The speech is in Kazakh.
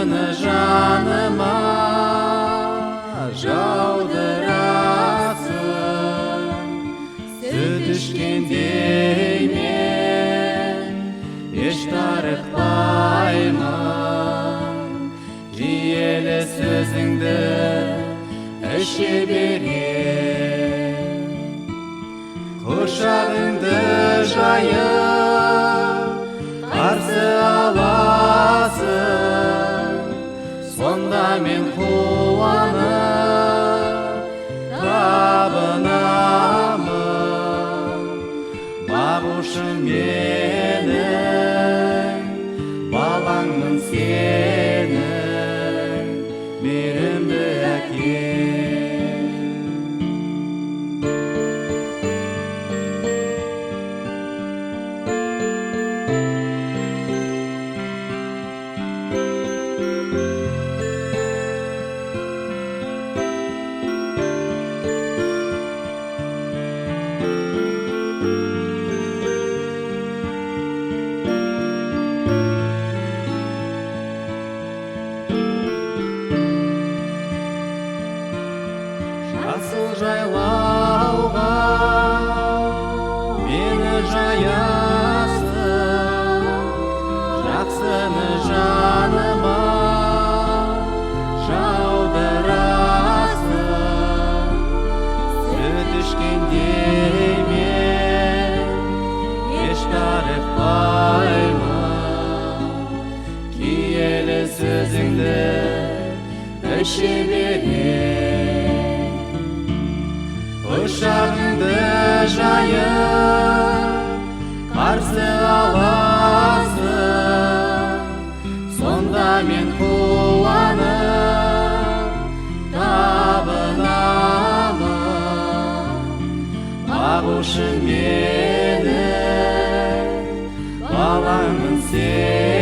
Жақсыны жаныма жаудырасың, сүт ішкендей мен еш тарықпаймын. Киелі сөзіңді іше берем, құшағыңды жайып қарсы аласың. Сонда мен қуанып табынамын. Бағушым менің, балаңмын сенің, мейірімді әкем. Жасыл жайлауға мені жаясың, жақсыны жаныма жаудырасың. Сүт ішкендей мен еш тарықпаймын. Киелі сөзіңді іше берем, құшағыңды жайып қарсы аласың. Сонда мен қуанып табынамын. Бағушым менің, балаңмын сен.